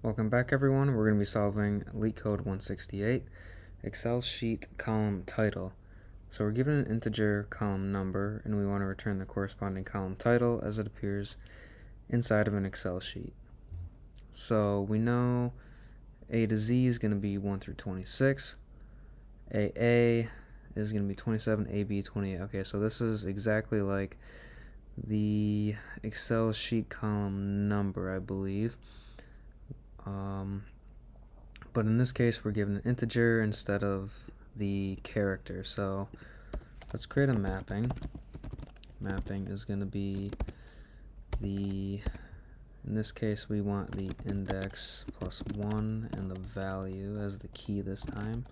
Welcome back, everyone. We're going to be solving LeetCode 168, Excel sheet column title. So we're given an integer column number, and we want to return the corresponding column title as it appears inside of an Excel sheet. So we know A to Z is going to be 1 through 26. AA is going to be 27, AB 28. Okay, so this is exactly like the Excel sheet column number, I believe. But in this case, we're given an integer instead of the character. So let's create a mapping. Mapping is going to be in this case, we want the index plus 1 and the value as the key this time.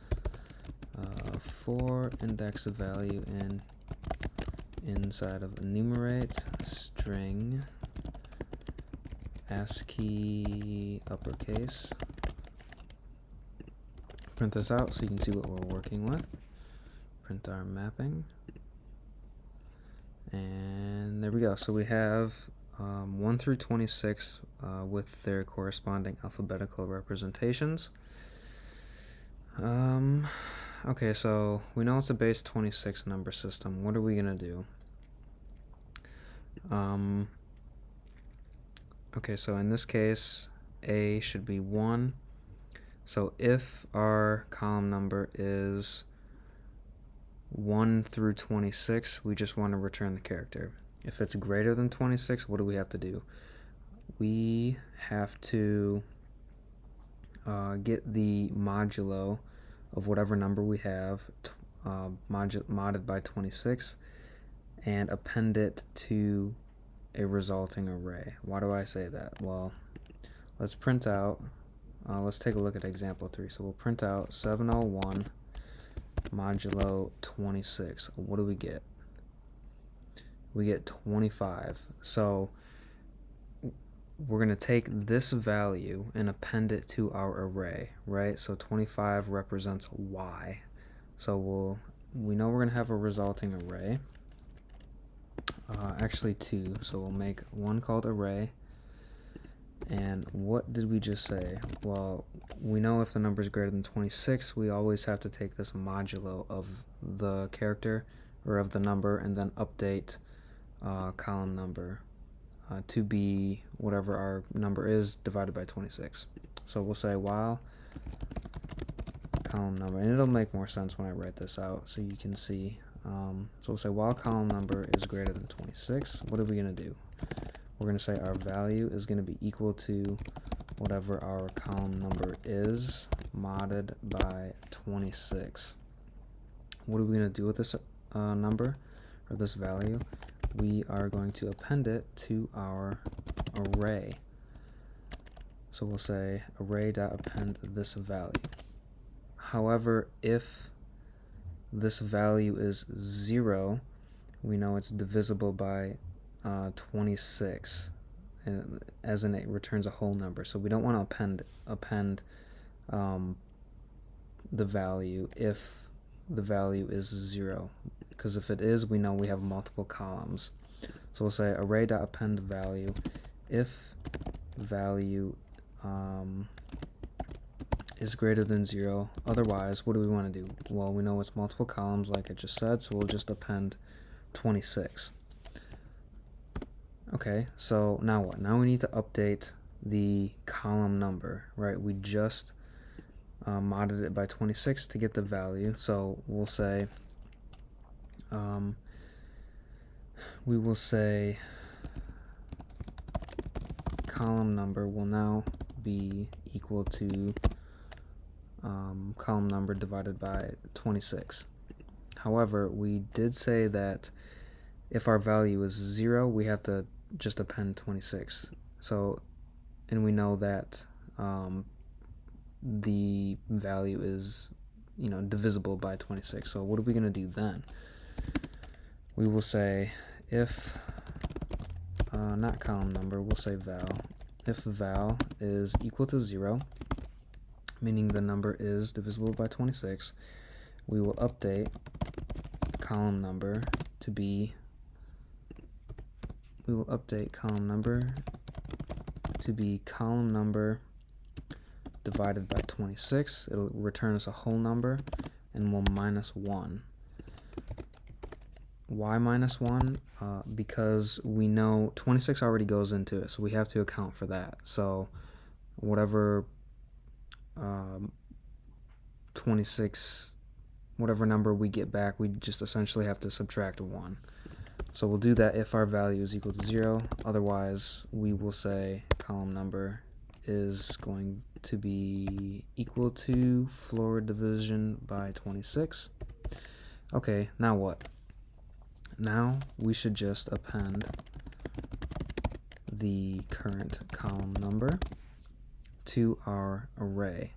For index of value and inside of enumerate string ASCII uppercase. Print this out so you can see what we're working with. Print our mapping. And there we go. So we have 1 through 26 with their corresponding alphabetical representations. Okay, so we know it's a base 26 number system. What are we going to do? Okay, so in this case, A should be 1. So if our column number is 1 through 26, we just want to return the character. If it's greater than 26, what do we have to do? We have to get the modulo of whatever number we have modded by 26 and append it to a resulting array. Why do I say that? Well, let's print out, let's take a look at example 3. So we'll print out 701 modulo 26. What do we get? We get 25. So we're going to take this value and append it to our array, right? So 25 represents y. So we know we're going to have a resulting array. Actually 2. So we'll make one called array. And what did we just say? Well, we know if the number is greater than 26, we always have to take this modulo of the character or of the number and then update column number to be whatever our number is divided by 26. So we'll say while column number, and it'll make more sense when I write this out so you can see. So we'll say while column number is greater than 26, what are we going to do? We're going to say our value is going to be equal to whatever our column number is modded by 26. What are we going to do with this number or this value? We are going to append it to our array. So we'll say array.append this value. However, if this value is 0, we know it's divisible by 26, and as in it returns a whole number. So we don't want to append the value if the value is 0, because if it is, we know we have multiple columns. So we'll say array.append value if value is greater than 0. Otherwise, what do we want to do? Well, we know it's multiple columns like I just said, so we'll just append 26. Okay, so now what? Now we need to update the column number, right? We just modded it by 26 to get the value. So we'll say, we will say column number will now be equal to column number divided by 26. However, we did say that if our value is 0, we have to just append 26. So, and we know that the value is, divisible by 26. So what are we going to do then? We will say if, not column number, we'll say val. If val is equal to 0, meaning the number is divisible by 26, we will update column number to be column number divided by 26, it'll return us a whole number, and we'll minus 1. Why minus 1? Because we know 26 already goes into it, so we have to account for that. So whatever 26, whatever number we get back, we just essentially have to subtract 1. So we'll do that if our value is equal to 0. Otherwise, we will say column number is going to be equal to floor division by 26. Okay, now what? Now we should just append the current column number to our array.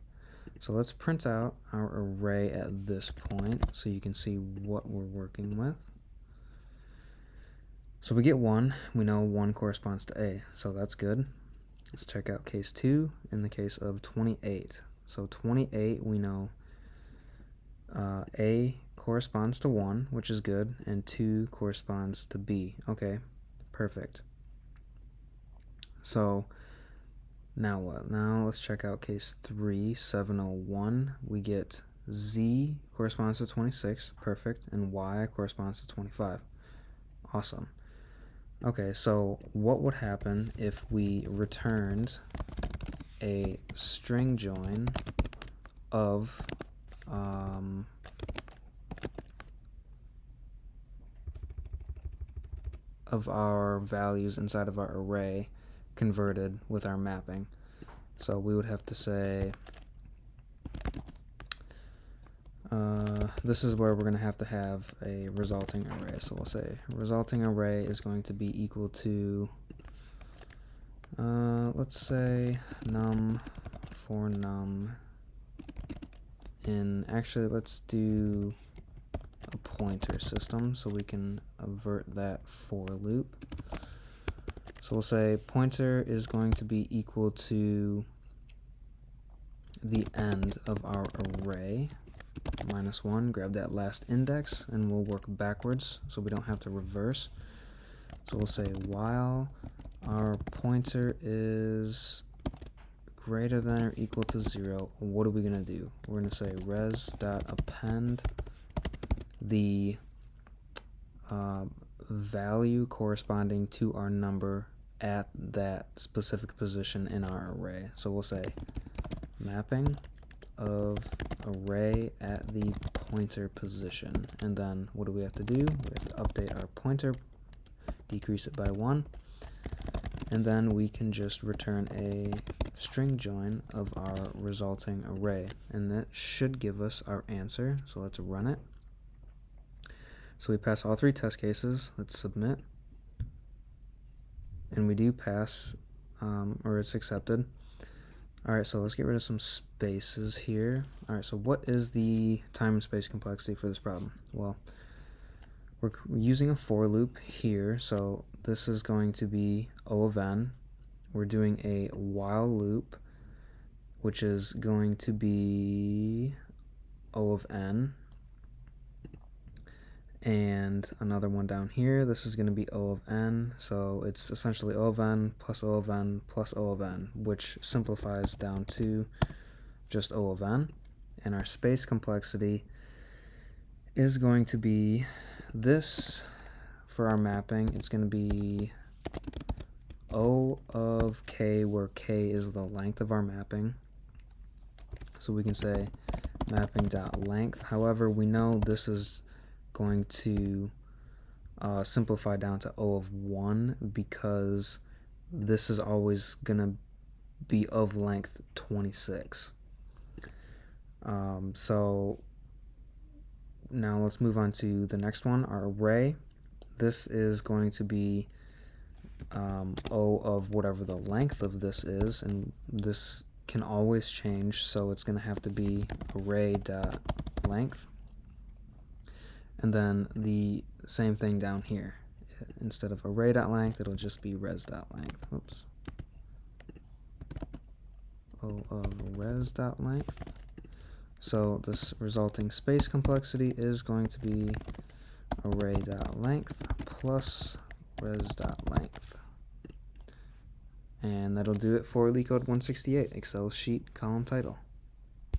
So let's print out our array at this point so you can see what we're working with. So we get 1. We know 1 corresponds to A, so that's good. Let's check out case 2 in the case of 28. So 28, we know A corresponds to 1, which is good, and 2 corresponds to B. Okay, perfect. So now what? Now let's check out case 3, 701. We get Z corresponds to 26, perfect, and Y corresponds to 25. Awesome. Okay, so what would happen if we returned a string join of our values inside of our array converted with our mapping? So we would have to say this is where we're going to have a resulting array. So we'll say resulting array is going to be equal to, let's say num for num in, actually let's do a pointer system so we can avert that for loop. So we'll say pointer is going to be equal to the end of our array, minus 1, grab that last index, and we'll work backwards so we don't have to reverse. So we'll say while our pointer is greater than or equal to 0, what are we going to do? We're going to say res.append the value corresponding to our number at that specific position in our array. So we'll say mapping of array at the pointer position, and then what do we have to do? We have to update our pointer, decrease it by 1, and then we can just return a string join of our resulting array, and that should give us our answer. So let's run it. So we pass all 3 test cases. Let's submit, and we do pass, or it's accepted. Alright, so let's get rid of some spaces here. Alright, so what is the time and space complexity for this problem? Well, we're using a for loop here, so this is going to be O of n. We're doing a while loop, which is going to be O of n. And another one down here, this is going to be O of n, so it's essentially O of n plus O of n plus O of n, which simplifies down to just O of n. And our space complexity is going to be this. For our mapping, it's going to be O of k, where k is the length of our mapping. So we can say mapping.length. However, we know this is going to simplify down to O of 1 because this is always going to be of length 26. So now let's move on to the next one, our array. This is going to be O of whatever the length of this is, and this can always change, so it's going to have to be array.length. And then the same thing down here. Instead of array.length, it'll just be res.length. Oops. O of res.length. So this resulting space complexity is going to be array.length plus res.length. And that'll do it for LeetCode 168, Excel sheet column title.